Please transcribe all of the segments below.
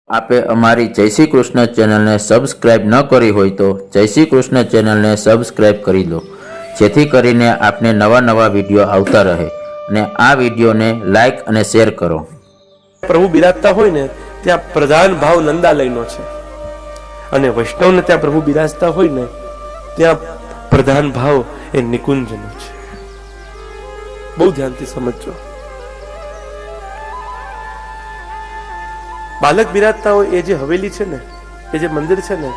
आपे अमारी जय श्री कृष्ण चेनल ने सब्सक्राइब न करी होय तो जय श्री कृष्ण चेनल ने सब्सक्राइब करी लो, जेथी करीने आपने नवा नवा विडियो आवता रहे ने आ विडियो ने लाइक अने शेर करो। प्रभु बिराजता होय ने त्यां प्रधान भाव नंदालयनो छे अने वैष्णवने त्यां प्रभु बिराजता होय ने त्यां प्रधान भाव ए निकुंजनो छे। बहु ध्यानथी समजजो। बालक बिराजता हो ए जे हवेली छे ने ए जे मंदिर छे ने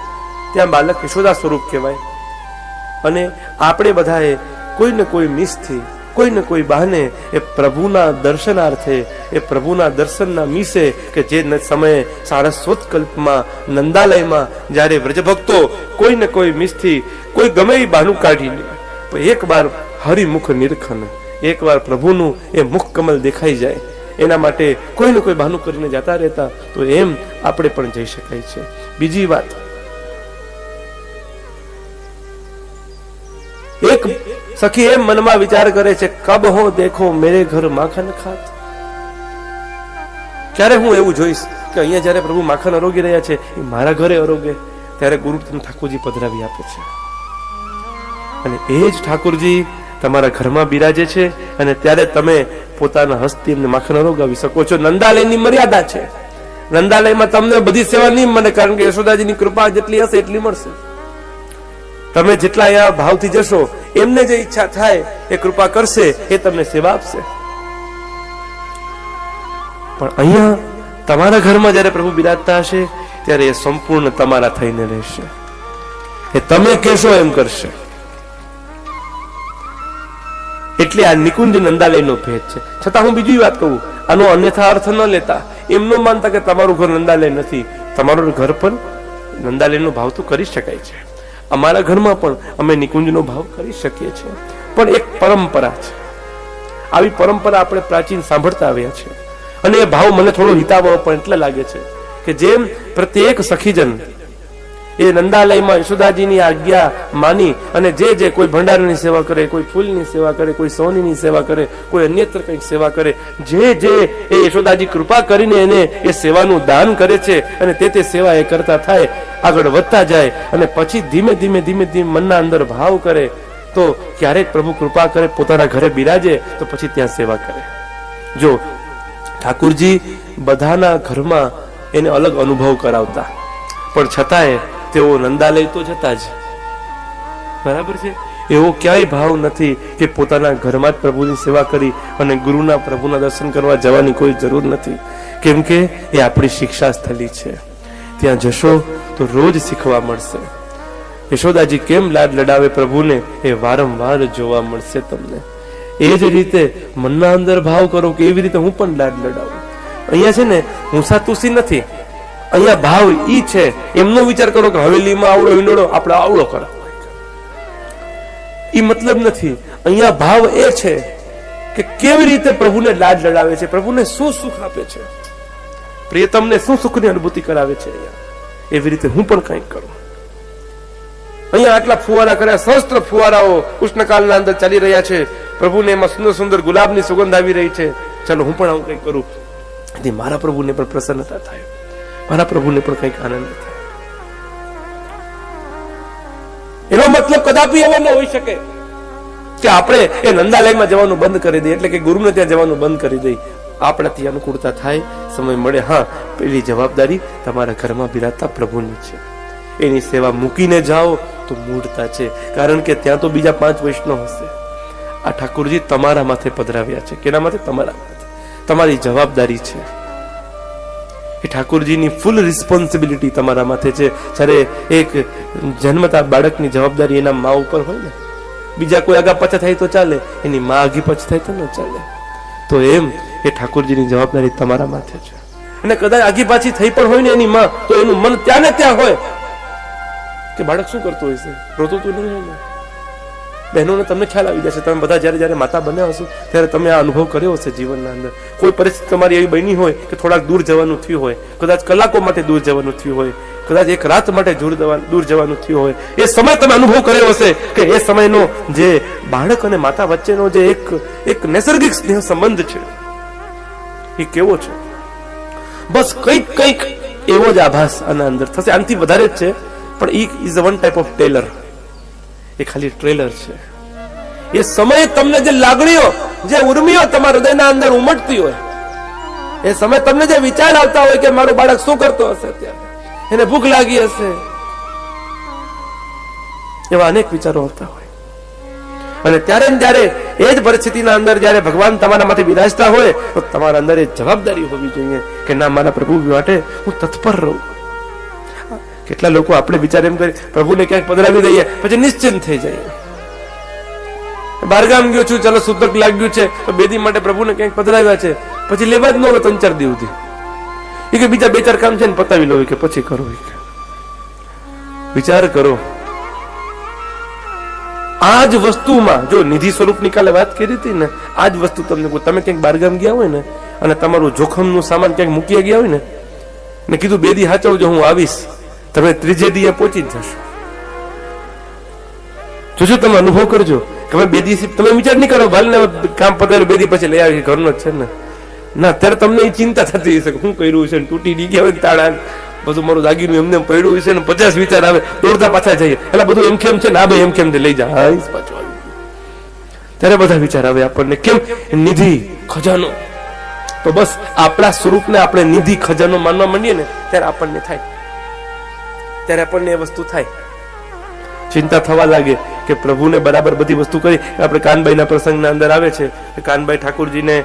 त्यां बालक यशोदा स्वरूप कहेवाय अने आपणे बधाए कोई ने कोई मिसथी कोई ने कोई बहाने ए प्रभुना दर्शनार्थे ए प्रभुना दर्शनना मीसे के जे समय सारस्वत कल्पमां नंदालयमां ज्यारे व्रजभक्तो कोई ने कोई मिसथी कोई गमे ए बहानु काढीने एक बार हरिमुख निरखन एक बार प्रभुनु ए मुख कमल देखाई जाए एना माटे कोई ने कोई बहानु करीने जता रहता तो एम आपणे पण जई शकाय छे। बीजी वात, एक सखी एम मनमा विचार करे छे कब हो देखो मेरे घर माखन खात। क्यारे हूँ एवं जोईश के अहींया ज्यारे प्रभु माखन अरोगी रह्या छे ए मारा घरे अरोगे त्यारे गुरु ठाकुरजी पधरावी आपे छे अने ए ज ठाकुरजी तमारा घरमां बिराजे छे अने त्यारे तमे पोताना हस्ती एमने माखन अरोगावी शको छो। नंदालयनी मर्यादा छे। नंदालयमां तमने बधी सेवा नहीं मळे कारण के यशोदाजीनी कृपा जेटली हशे એટલી મળશે। તમે જેટલા આ ભાવથી જશો એમને જે ઈચ્છા થાય એ કૃપા કરશે એ તમને સેવા આપશે। પણ અહીંયા તમારા ઘરમાં જ્યારે પ્રભુ બિરાજતા હશે ત્યારે એ સંપૂર્ણ તમારા થઈને રહેશે। એ તમે કહેશો એમ કરશે। એટલે આ નિકુંજ નંદાલયનો ભેદ છે। છતાં હું બીજી વાત કહું, આનો અન્યથા અર્થ ન લેતા, એમ ન માનતા કે તમારું ઘર નંદાલય નથી। તમારું ઘર પણ નંદાલયનો ભાવ તો કરી શકાય છે। અમારા ઘરમાં પણ અમે નિકુંજનો ભાવ કરી શકીએ છીએ। પણ એક પરંપરા છે, આવી પરંપરા આપણે પ્રાચીન સાંભળતા આવ્યા છે અને એ ભાવ મને થોડો હિતાવહ પણ એટલે લાગે છે કે જેમ પ્રત્યેક સખીજન એ નંદાલયમાં યશોદાજીની આજ્ઞા માની અને જે કોઈ ભંડારાની સેવા કરે, કોઈ ફૂલની સેવા કરે, કોઈ સોનીની સેવા કરે, કોઈ અન્યત્ર કંઈક સેવા કરે, જે એ યશોદાજી કૃપા કરીને એને એ સેવાનું દાન કરે છે અને તે સેવા એ કરતા થાય, આગળ વધતા જાય અને પછી ધીમે ધીમે મનના અંદર ભાવ કરે તો ક્યારેક પ્રભુ કૃપા કરે પોતાના ઘરે બિરાજે તો પછી ત્યાં સેવા કરે। જો ઠાકુરજી બધાના ઘરમાં એને અલગ અનુભવ કરાવતા પણ છતાંય તેઓ નંદાલય તો જતા જ, બરાબર છે। એવો ક્યાંય ભાવ નથી કે પોતાના ઘરમાં જ પ્રભુની સેવા કરી અને ગુરુના પ્રભુના દર્શન કરવા જવાની કોઈ જરૂર નથી, કેમ કે એ આપણી શિક્ષા સ્થલી છે। ત્યાં જશો તો રોજ શીખવા મળશે। યશોદાજી કેમ લાડ લડાવે પ્રભુને એ વારંવાર જોવા મળશે તમને। એ જ રીતે મનના અંદર ભાવ કરો કે એવી રીતે હું પણ લાડ લડાવું। અહીંયા છે ને હુંસાતુસી નથી, અહીંયા ભાવ ઈ છે। એમનો વિચાર કરો કે હવેલીમાં આવડો હિંડોળો આપણે આવડો કરાવો, ઈ મતલબ નથી। અહીંયા ભાવ એ છે કે કેવી રીતે પ્રભુને લાડ લડાવે છે, પ્રભુને શું સુખ આપે છે, પ્રિયતમને શું સુખની અનુભૂતિ કરાવે છે। અહીંયા એવી રીતે હું પણ કંઈક કરું। અહીંયા આટલા ફુવારા કર્યા, સહસ્ત્ર ફુવારાઓ ઉષ્ણકાળના અંદર ચાલી રહ્યા છે, પ્રભુને એમાં સુંદર સુંદર ગુલાબની સુગંધ આવી રહી છે, ચાલો હું પણ આવું કંઈક કરું, એથી મારા પ્રભુને પણ પ્રસન્નતા થાય, મારા પ્રભુને પણ કંઈક આનંદ થાય। એનો મતલબ કદાપી એવો ન હોઈ શકે કે આપણે એ નંદાલયમાં જવાનું બંધ કરી દઈએ, એટલે કે ગુરુને ત્યાં જવાનું બંધ કરી દઈએ। આપણાથી અનુકૂળતા થાય, સમય મળે, હા પેલી જવાબદારી તમારા ઘરમાં બિરાજતા પ્રભુની છે, એની સેવા મૂકીને જાઓ તો મૂળતા છે, કારણ કે ત્યાં તો બીજા 5 વૈષ્ણવ હશે। આ ઠાકુરજી તમારા માથે પધરાવ્યા છે, કેના માથે? તમારા માથે, તમારી જવાબદારી છે। એ ઠાકુરજીની ફૂલ રિસ્પોન્સિબિલિટી તમારા માથે છે। જ્યારે એક જન્મતા બાળકની જવાબદારી એના મા ઉપર હોય ને, બીજા કોઈ આગા પાછા થાય તો ચાલે, એની મા આગી પાછી થાય તો ન ચાલે। તો એમ એ ઠાકુરજીની જવાબદારી તમારા માથે છે। અને કદાચ આગી પાછી થઈ પણ હોય ને એની મા, તો એનું મન ત્યાં ને ત્યાં હોય કે બાળક શું કરતું હોય છે, રોતું તો નહીં હોય ને। બહેનોને તમને ખ્યાલ આવી જશે, તમે બધા જયારે માતા બન્યા હશો ત્યારે તમે આ અનુભવ કર્યો હશે જીવનના અંદર। કોઈ પરિસ્થિતિ તમારી એવી બની હોય કે થોડાક દૂર જવાનું થયું હોય, કદાચ કલાકો માટે દૂર જવાનું થયું હોય, કદાચ એક રાત માટે દૂર જવાનું થયું હોય, એ સમય તમે અનુભવ કર્યો હશે કે એ સમયનો જે બાળક અને માતા વચ્ચેનો જે એક નૈસર્ગિક સ્નેહ સંબંધ છે એ કેવો છે। બસ કંઈક એવો જ આભાસ આના અંદર થશે. આનાથી વધારે જ છે, પણ is one type of tailor. એ ખાલી ટ્રેલર છે. એ સમયે તમને જે લાગણીઓ, જે ઉર્મિઓ તમારા હૃદયના અંદર ઉમટતી હોય, એ સમય તમને જે વિચાર આવતા હોય કે મારું બાળક શું કરતો હશે, અત્યારે એને ભૂખ લાગી હશે, એવા અનેક વિચારો આવતા હોય. અને ત્યારે ને ત્યારે એ જ પરિસ્થિતિના અંદર જયારે ભગવાન તમારા માટે બિરાજતા હોય, તો તમારા અંદર એ જવાબદારી હોવી જોઈએ કે ના, મારા પ્રભુ માટે હું તત્પર રહું. કેટલા લોકો આપણે વિચાર એમ કરી પ્રભુને ક્યાંક પધરાવી દઈએ, પછી નિશ્ચિંત થઈ જાય. બહારગામ ગયો છું, ચલો સૂતક લાગ્યું છે, તો બેદી માટે પ્રભુને ક્યાંક પધરાવ્યા છે, પછી લેવા જ ન હોય 3-4 દિવસથી. એ કે બીજા 2-4 કામ છે ને પતાવી લો, કે પછી કરો. વિચાર કરો. આ જ વસ્તુમાં જો નિધિ સ્વરૂપની કાલે વાત કરી હતી ને, આ જ વસ્તુ તમને તમે ક્યાંક બહારગામ ગયા હોય ને, અને તમારું જોખમનું સામાન ક્યાંક મૂકી ગયા હોય ને કીધું 2 દી સાચવજો, હું આવીશ, તમે 3જે દીએ પહોંચી જ જશો. જોજો, તમે અનુભવ કરજો કે હવે 2 દિવસ તમે વિચાર નહીં કરો, ભાલ ને કામ પતાવી 2 દી પછી લઈ આવી, ઘરનો જ છે ને. ના, ત્યારે તમને એ ચિંતા થતી હશે કે શું કર્યું છે, તૂટી ડી ગયા હોય તાળા, બધું મારું દાગીનું એમને પડ્યું છે ને 50 વિચાર આવે, દોડતા પાછા જઈએ, એટલે બધું એમ કેમ છે ને, આ ભાઈ એમ કેમ લઈ જા, પાછું આવી. ત્યારે બધા વિચાર આવે આપણને, કેમ? નિધિ, ખજાનો. તો બસ આપણા સ્વરૂપને આપણે નિધિ, ખજાનો માનવા માંડીએ ને, ત્યારે આપણને થાય, ત્યારે આપણને એ વસ્તુ થાય. ચિંતા થવા લાગે કે પ્રભુને બરાબર બધી વસ્તુ કરી. આપણે કાનબાઈના પ્રસંગના અંદર આવે છે કે કાનબાઈ ઠાકોરજીને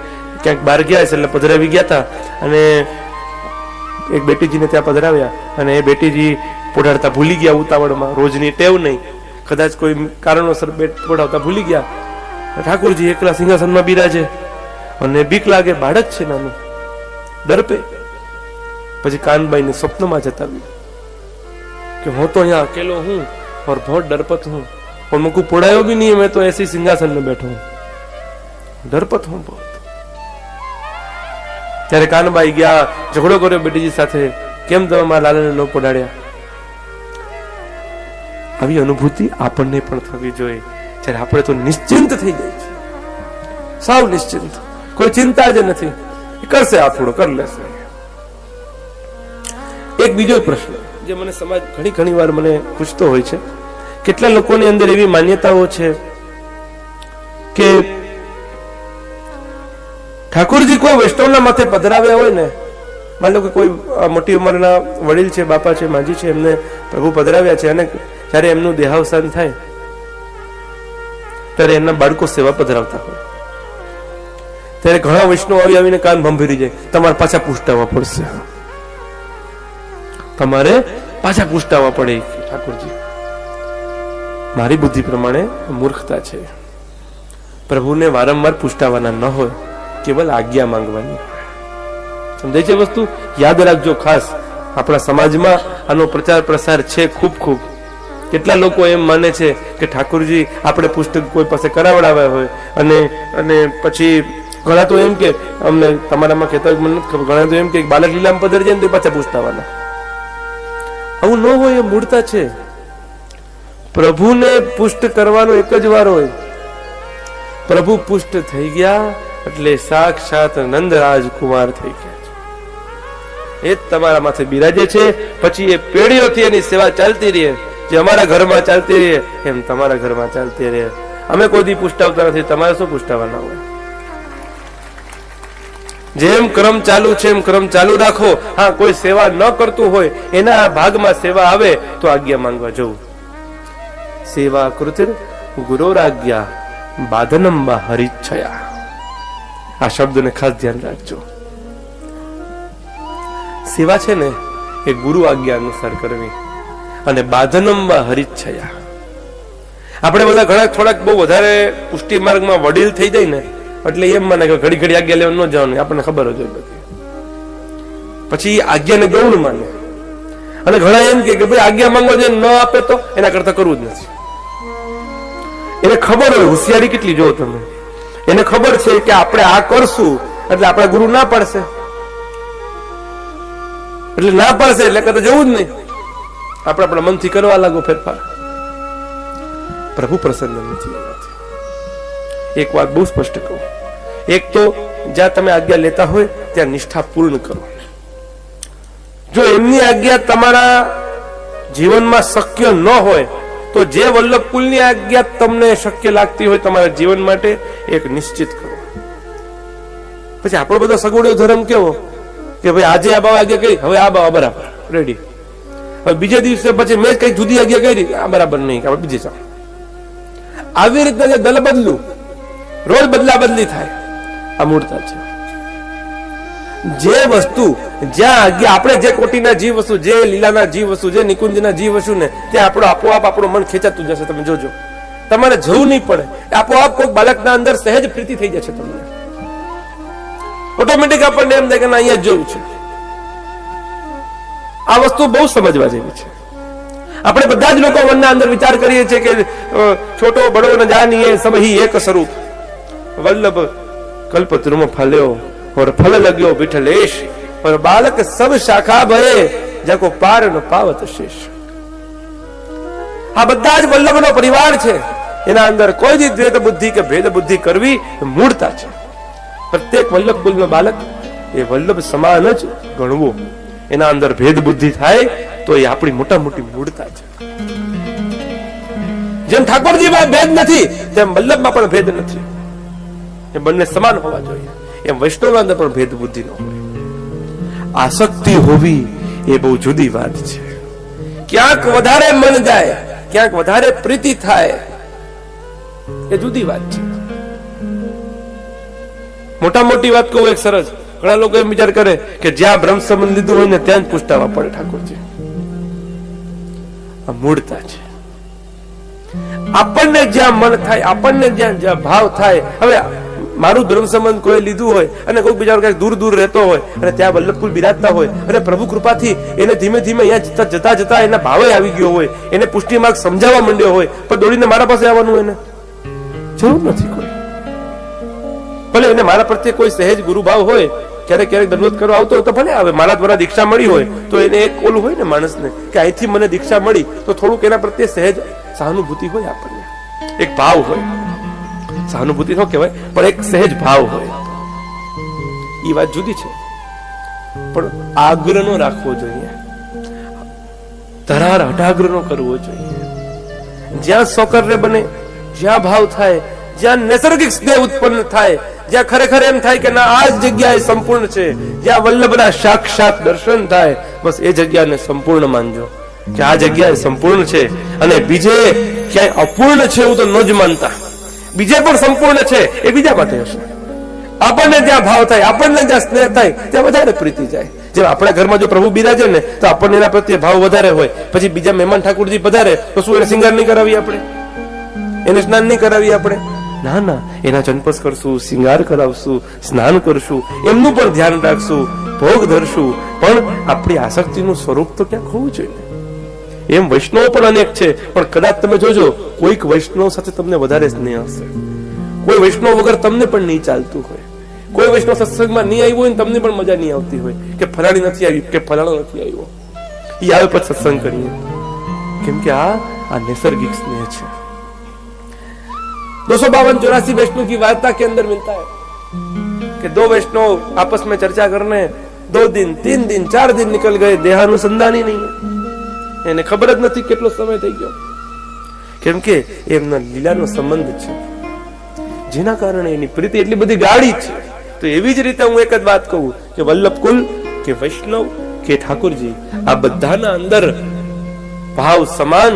ક્યાંક બહાર ગયા છે, એટલે પધરાવી ગયા હતા, અને એક બેટીજીને ત્યાં પધરાવ્યા, અને એ બેટીજી પોઢાડતા ભૂલી ગયા ઉતાવળમાં, રોજની ટેવ નહીં, કદાચ કોઈ કારણોસર પોઢાવતા ભૂલી ગયા. ઠાકોરજી એકલા સિંહાસનમાં બિરાજે, અને બીક લાગે, બાળક છે નાનું, ડરપે. પછી કાનબાઈને સ્વપ્નમાં જતાવ્યું કે હું તો અહીંયા અકેલો હું और बहुत डरपत हूं, और मुझको पुड़ायो भी नहीं है, मैं तो ऐसे ही सिंहासन में बैठा हूं, डरपत हूं बहुत. ત્યારે કાનબાઈ ગયા, ઝઘડો કર્યો બેટીજી સાથે, કેમ તમે મારા લાલાને ન પડાડ્યા. આવી અનુભૂતિ આપણને પણ થવી જોઈએ, જ્યારે આપણે તો નિશ્ચિંત થઈ જાય છે, સાવ નિશ્ચિંત, કોઈ ચિંતા જ નથી, કરશે આ થોડો કરી લેશે. એક બીજો પ્રશ્ન જે મને સમાજ ઘણી વાર મને પૂછતો હોય છે, કેટલા લોકોની અંદર એવી માન્યતાઓ છે કે ઠાકોરજી કોઈ વૈષ્ણવના માથે પધરાવ્યા હોય ને, માની લો કે કોઈ મોટી ઉંમરના વડીલ છે, બાપા છે, માજી છે, એમને પ્રભુ પધરાવ્યા છે, અને જયારે એમનું દેહાવસાન થાય ત્યારે એમના બાળકો સેવા પધરાવતા હોય, ત્યારે ઘણા વૈષ્ણવ આવીને કાન ભંભીરી જાય, તમારે પાછા પૂછતાવા પડશે, તમારે પાછા પૂછતાવા પડે. ઠાકોરજી, મારી બુદ્ધિ પ્રમાણે મૂર્ખતા છે. પ્રભુને વારંવાર પૂછતાવાના ન હોય, કેવલ આજ્ઞા માંગવાની. સમજાય છે વસ્તુ? યાદ રાખજો ખાસ. આપણા સમાજમાં આનો પ્રચાર પ્રસાર છે ખૂબ. કેટલા લોકો એમ માને છે કે ઠાકોરજી આપણે પુસ્તક કોઈ પાસે કરાવડાવ્યા હોય, અને પછી ઘણા તો એમ કે અમને તમારામાં કહેતા હોય, મને નથી ખબર, ઘણા તો એમ કે બાલક લીલામાં પધરી જાય ને તો પાછા પૂછતાવાના. આવું ન હોય, એ મૂળતા છે. પ્રભુને પુષ્ટ કરવાનો એક જ વાર હોય. પ્રભુ પુષ્ટ થઈ ગયા એટલે સાક્ષાત નંદરાજ કુમાર થઈ ગયા છે. એ જ તમારા માથે બિરાજે છે. પછી એ પેઢીઓથી એની સેવા ચાલતી રહે, જે અમારા ઘરમાં ચાલતી રહે એમ તમારા ઘરમાં ચાલતી રહે. અમે કોઈ દી પુષ્ટાવતા નથી, તમારે શું પુષ્ટાવાના હોય? જેમ ક્રમ ચાલુ છે એમ ક્રમ ચાલુ રાખો. હા, કોઈ સેવા ન કરતું હોય, એના ભાગમાં સેવા આવે તો આજ્ઞા માંગવા જવું. સેવા કૃતિર ગુરોરાજ્ઞા બાધનંબા હરિચ્છયા. આ શબ્દને ખાસ ધ્યાન રાખજો. સેવા છે ને એ ગુરુ આજ્ઞા અનુસાર કરવી, અને બાધનંબા હરિચ્છયા. આપણે બધા ઘણા થોડાક બહુ વધારે પુષ્ટિ માર્ગમાં વડીલ થઈ જાય ને, એટલે એમ માને કે ઘડી આજ્ઞા લેવા ન જવાનું, આપણને ખબર જ હોય બધી. પછી આજ્ઞાને ગૌણ માને, અને ઘણા એમ કે ભાઈ આજ્ઞા માંગવા જે ન આપે તો એના કરતા કરવું જ નથી. એને ખબર હોય, હોશિયારી કેટલી જો તમે, એને ખબર છે કે આપણે આ કરશું એટલે આપણા ગુરુ ના પાડશે, એટલે ના પાડશે એટલે કદાચ જવું જ નહીં. આપણે આપણા મનથી કરવા લાગો ફેરફાર. પ્રભુ પ્રસન્ન નથી. એક વાત બહુ સ્પષ્ટ કહું, એક તો જ્યાં તમે આજ્ઞા લેતા હોય ત્યાં નિષ્ઠા પૂર્ણ કરો. જો એમની આજ્ઞા તમારા જીવનમાં શક્ય ન હોય તો જે વલ્લભ કુલની આજ્ઞા તમને શક્ય લાગતી હોય તમારા જીવન માટે એક નિશ્ચિત કરો. પછી આપણો બધો સગવડિયો ધર્મ કેવો કે ભાઈ આજે આ બાબા આજ્ઞા કરી, હવે આ બાબા બરાબર રેડી, હવે બીજે દિવસે પછી મેં કઈ જુદી આજ્ઞા કરી, આ બરાબર નહીં, આપણે બીજે જાઓ. આવી રીતના જે દલ બદલું, રોજ બદલા બદલી થાય, આ મૂળતા છે. જે વસ્તુ જ્યાં આજ્ઞા, આપણે જે કોટીના જીવ વસ્તુ, જે લીલાના જીવ વસ્તુ, જે નિકુંજના જીવ વસ્તુ ને ત્યાં આપણો આપોઆપ આપણું મન ખેંચાતું જશે. તમે જોજો, તમારે જવું નહીં પડે, આપોઆપ કોઈ બાળકના અંદર સહેજ પ્રીતિ થઈ જશે. તમને ઓટોમેટિક આપણને એમ થાય કે અહીંયા જ જવું છે. આ વસ્તુ બહુ સમજવા જેવી છે. આપણે બધા જ લોકો મનના અંદર વિચાર કરીએ છીએ કે છોટો બડો ન જાનીએ સબ હી એક સ્વરૂપ, વલ્લભ કલ્પતરુ में फल्यो और फल लग्यो विठलेश, और बालक सब शाखा भये जाको पार न पावत शेष. આ બધા જ વલ્લભનો પરિવાર છે. એના અંદર કોઈ જ દ્વૈત બુદ્ધિ કે ભેદ બુદ્ધિ કરવી મૂળતા છે. પ્રત્યેક વલ્લભ કુલનો બાલક એ વલ્લભ સમાન જ ગણવો. એના અંદર ભેદ બુદ્ધિ થાય તો એ આપણી મોટા મોટી મૂળતા છે. જેમ ઠાકોરજીમાં ભેદ નથી તેમ વલ્લભમાં પણ ભેદ નથી. એ બંને સમાન હોવા જોઈએ. એમ વૈષ્ણવના અંદર પણ ભેદ બુદ્ધિ ન હોય. આસક્તિ હોવી એ બહુ જુદી વાત છે. ક્યાંક વધારે મન જાય, ક્યાંક વધારે પ્રીતિ થાય, એ જુદી વાત છે. મોટા મોટી વાત કહું એક સરસ, ઘણા લોકો એમ વિચાર કરે કે જ્યાં બ્રહ્મ સંબંધ લીધું હોય ને ત્યાં જ પૂછતાવા પડે ઠાકોરજી. આ મૂળતા છે. આપણને જ્યાં મન થાય, આપણને જ્યાં ભાવ થાય. હવે મારું બ્રહ્મ સંબંધ કોઈ લીધું હોય અને કોઈ બીજા કઈક દૂર દૂર રહેતો હોય અને ત્યાં વલ્લભકુલ બિરાજતા હોય અને પ્રભુ કૃપાથી એને ધીમે ધીમે અહીંયા જતા જતા એના ભાવે આવી ગયો હોય, એને પુષ્ટિ માર્ગ સમજાવવા માંડ્યો હોય, પણ દોડીને મારા પાસે આવવાનું એને જરૂર નથી કોઈ. ભલે એને મારા પ્રત્યે કોઈ સહેજ ગુરુભાવ હોય, ક્યારેક ક્યારેક દંડવત કરવા આવતો હોય તો ભલે આવે. મારા દ્વારા દીક્ષા મળી હોય તો એને એક ઓલું હોય ને માણસને કે અહીંથી મને દીક્ષા મળી તો થોડુંક એના પ્રત્યે સહેજ સહાનુભૂતિ હોય આપણને, એક ભાવ હોય. સહાનુભૂતિ ન કહેવાય પણ એક સહેજ ભાવ હોય. એ વાત જુદી છે. પણ આગ્રહ નો રાખવો જોઈએ, ધરાર હઠાગ્રહ નો કરવો જોઈએ. જ્યાં સૌકર્ય બને, જ્યાં ભાવ થાય, જ્યાં નૈસર્ગિક સ્નેહ ઉત્પન્ન થાય, જ્યાં ખરેખર એમ થાય કે ના આ જગ્યા એ સંપૂર્ણ છે, જ્યાં વલ્લભના સાક્ષાત દર્શન થાય, બસ એ જગ્યાને સંપૂર્ણ માનજો કે આ જગ્યા સંપૂર્ણ છે. અને બીજે ક્યાંય અપૂર્ણ છે એવું તો ન જ માનતા. બીજે પણ સંપૂર્ણ છે એ બીજા માટે હશે. આપણને જ્યાં ભાવ થાય, આપણને જ્યાં સ્નેહ થાય ત્યાં વધારે પ્રીતિ જાય. જેમ આપણા ઘરમાં જો પ્રભુ બિરાજે ને તો આપણને એના પ્રત્યે ભાવ વધારે હોય. પછી બીજા મહેમાન ઠાકોરજી પધારે તો શું એને શિંગાર નહીં કરાવીએ આપણે? એને સ્નાન નહીં કરાવીએ આપણે? ના ના, એના ચંપસ કરશું, શિંગાર કરાવશું, સ્નાન કરશું, એમનું પણ ધ્યાન રાખશું, ભોગ ધરશું. પણ આપણી આસક્તિનું સ્વરૂપ તો ક્યાંક હોવું જોઈએ. એમ વૈષ્ણવ પણ અનેક છે, પણ કદાચ તમે જોજો કોઈક વૈષ્ણવ સાથે તમને વધારે સ્નેહ હશે, કોઈ વૈષ્ણવ વગર તમને પણ નહીં ચાલતું હોય, કોઈ વૈષ્ણવ સત્સંગમાં નહીં આવ્યો હોય ને તમને પણ મજા નહીં આવતી હોય કે ફલાણી નથી આવી કે ફલાણો નથી આવ્યો. એ આવે પછી સત્સંગ કરીએ, કેમ કે આ नैसर्गिक स्नेह है। 252-84 वैष्णव की वार्ता के अंदर मिलता है कि दो वैष्णव आपस में चर्चा करने 2 दिन 3 दिन 4 दिन निकल गए, देहानुसंधान ही नहीं है, એને ખબર જ નથી કેટલો સમય થઈ ગયો, કેમ કે એમનો લીલાનો સંબંધ છે જેના કારણે એની પ્રીતિ એટલી બધી ગાઢી છે। તો એવી જ રીતે હું એક જ વાત કહું કે વલ્લભ કુલ કે વૈષ્ણવ કે ઠાકોરજી આ બધાના અંદર ભાવ સમાન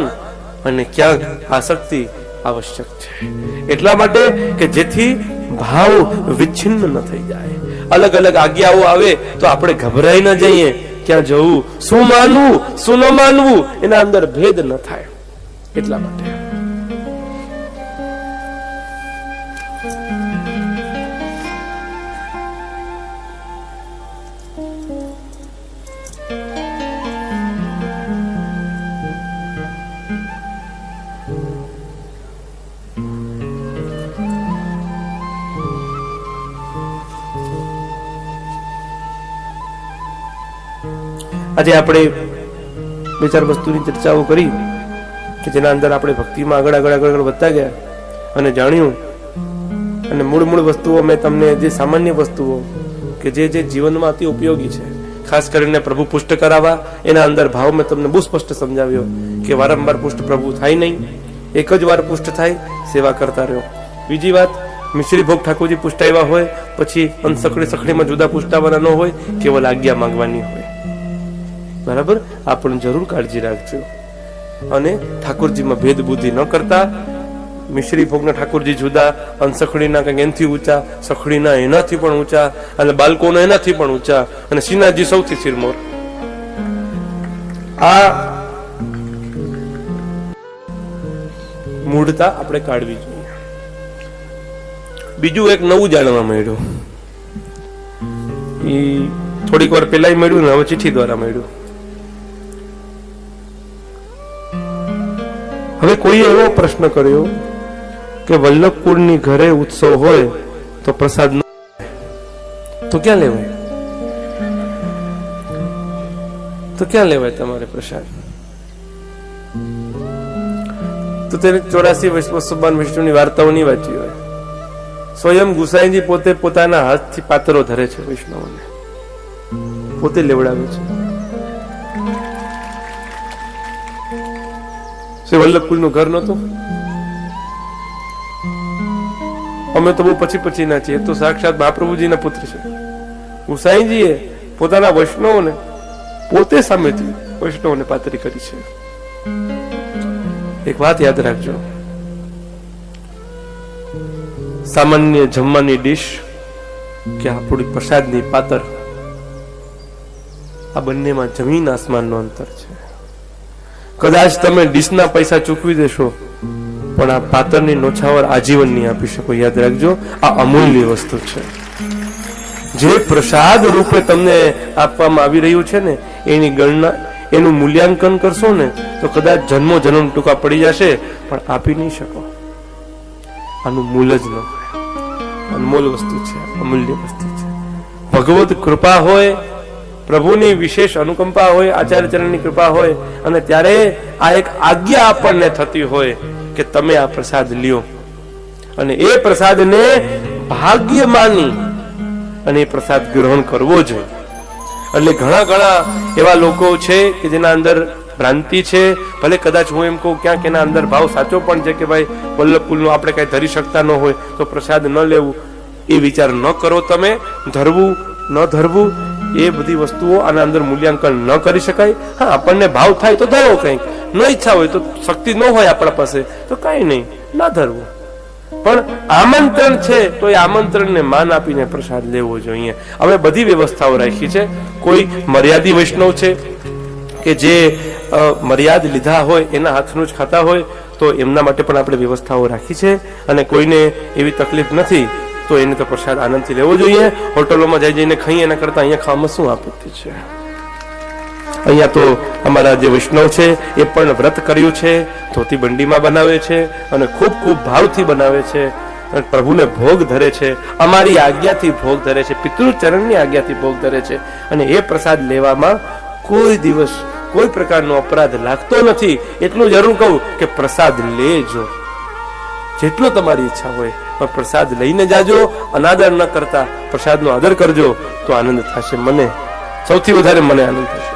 અને ક્યાંક આસક્તિ આવશ્યક છે, એટલા માટે કે જેથી ભાવ વિચ્છિન્ન ન થઈ જાય। અલગ અલગ આજ્ઞાઓ આવે તો આપણે ગભરાઈ ન જઈએ, ક્યાં જવું, શું માનવું શું ન માનવું, એના અંદર ભેદ ન થાય એટલા માટે। આજે આપણે બે ચાર વસ્તુની ચર્ચાઓ કરી કે જેના અંદર આપણે ભક્તિમાં આગળ વધતા ગયા અને જાણ્યું, અને મૂળ વસ્તુઓ મેં તમને જે સામાન્ય વસ્તુઓ કે જે જીવનમાં અતિ ઉપયોગી છે, ખાસ કરીને પ્રભુ પુષ્ટ કરાવવા, એના અંદર ભાવ મેં તમને બહુ સ્પષ્ટ સમજાવ્યો કે વારંવાર પુષ્ટ પ્રભુ થાય નહીં, એક જ વાર પુષ્ટ થાય, સેવા કરતા રહ્યો. બીજી વાત, મિશ્રી ભોગ ઠાકોરજી પુષ્ટાવ્યા હોય પછી સખડીમાં જુદા પુષ્ટાવાના ન હોય, કેવલ આજ્ઞા માંગવાની હોય. બરાબર, આ પણ જરૂર કાળજી રાખજો. અને ઠાકોરજીમાં ભેદ બુદ્ધિ ન કરતા, મિશ્રી ભોગના ઠાકોરજી જુદા, અંસખડીના કંઈક એનાથી ઊંચા, સખડીના એનાથી પણ ઊંચા, અને બાળકોના એનાથી પણ ઊંચા, અને શ્રીનાથજી સૌથી સિરમોર. આ મૂળતા આપણે કાઢવી જોઈએ. બીજું એક નવું જાણવા મળ્યું, એ થોડીક વાર પહેલા મળ્યું ને હવે ચિઠ્ઠી દ્વારા મળ્યું. હવે કોઈએ એવો પ્રશ્ન કર્યો કે વલ્લભપુરની ઘરે ઉત્સવ હોય તો પ્રસાદ ન તો ક્યાં લેવાય? તો ક્યાં લેવાય તમારે પ્રસાદ? તો તેને 84 વિષ્ણુની વાર્તાઓ નહીં વાંચી હોય. સ્વયં ગુસાઈજી પોતે પોતાના હાથથી પાતરો ધરે છે, વૈષ્ણવોને પોતે લેવડાવે છે. શ્રી વલ્લભપુરનું ઘર નહોતું, અમે તો બહુ પછી ના છીએ, તો સાક્ષાત મહાપ્રભુજીના પુત્ર છે. ગુસાઈજીએ પોતાના વૈષ્ણવોને પોતે સામેથી વૈષ્ણવોને પાતરી કરી છે. એક વાત યાદ રાખજો, સામાન્ય જમવાની ડીશ કે આપણી પ્રસાદની પાતર, આ બંનેમાં જમીન આસમાનનો અંતર છે. કદાચ તમે ડીશના પૈસા ચૂકવી દેશો પણ આ પાતરની નોછાવર આજીવન નહીં આપી શકો. યાદ રાખજો, આ અમૂલ્ય વસ્તુ છે. જે પ્રસાદ રૂપે તમને આપવામાં આવી રહ્યું છે ને, એની ગણના, એનું મૂલ્યાંકન કરશો ને તો કદાચ જન્મો જન્મ ટૂંકા પડી જશે પણ આપી નહીં શકો. આનું મૂલ જ ન હોય. અનમોલ વસ્તુ છે, અમૂલ્ય વસ્તુ છે. ભગવત કૃપા હોય, પ્રભુની વિશેષ અનુકંપા હોય, આચાર્યચરણની કૃપા હોય, અને ત્યારે આ એક આજ્ઞા આપણને થતી હોય કે તમે આ પ્રસાદ લ્યો, અને એ પ્રસાદને ભાગ્ય માની અને એ પ્રસાદ ગ્રહણ કરવો જોઈએ. એટલે ઘણા એવા લોકો છે કે જેના અંદર ભ્રાંતિ છે. ભલે કદાચ હું એમ કહું ક્યાંક એના અંદર ભાવ સાચો પણ છે કે ભાઈ વલ્લભપુરનું આપણે કઈ ધરી શકતા ન હોય તો પ્રસાદ ન લેવું, એ વિચાર ન કરો તમે. ધરવું ન ધરવું એ બધી વસ્તુઓ આના અંદર મૂલ્યાંકન ન કરી શકાય. હા, આપણને ભાવ થાય તો ધરો, કંઈક ન ઈચ્છા હોય તો, શક્તિ ન હોય આપણા પાસે તો કઈ નહીં, ના ધરવું. પણ આમંત્રણ છે તો એ આમંત્રણને માન આપીને પ્રસાદ લેવો જોઈએ. હવે બધી વ્યવસ્થાઓ રાખી છે. કોઈ મર્યાદી વૈષ્ણવ છે કે જે મર્યાદ લીધા હોય એના હાથનું જ ખાતા હોય તો એમના માટે પણ આપણે વ્યવસ્થાઓ રાખી છે. અને કોઈને એવી તકલીફ નથી તો એને તો પ્રસાદ આનંદથી લેવો જોઈએ. હોટલોમાં જઈને ખાઈએ એના કરતા અહીંયા ખાવામાં શું આપત્તિ છે? અહીંયા તો અમારા જે વૈષ્ણવ છે એ પણ વ્રત કર્યું છે, ધોતી બંડીમાં બનાવે છે અને ખૂબ ભાવથી બનાવે છે, અને પ્રભુને ભોગ ધરે છે, અમારી આજ્ઞાથી ભોગ ધરે છે, પિતૃચરણની આજ્ઞાથી ભોગ ધરે છે. અને એ પ્રસાદ લેવામાં કોઈ દિવસ કોઈ પ્રકારનો અપરાધ લાગતો નથી. એટલું જરૂર કહું કે પ્રસાદ લેજો, જેટલો તમારી ઈચ્છા હોય, પણ પ્રસાદ લઈને જાજો. અનાદર ન કરતા પ્રસાદનો આદર કરજો તો આનંદ થશે. મને સૌથી વધારે મને આનંદ થશે.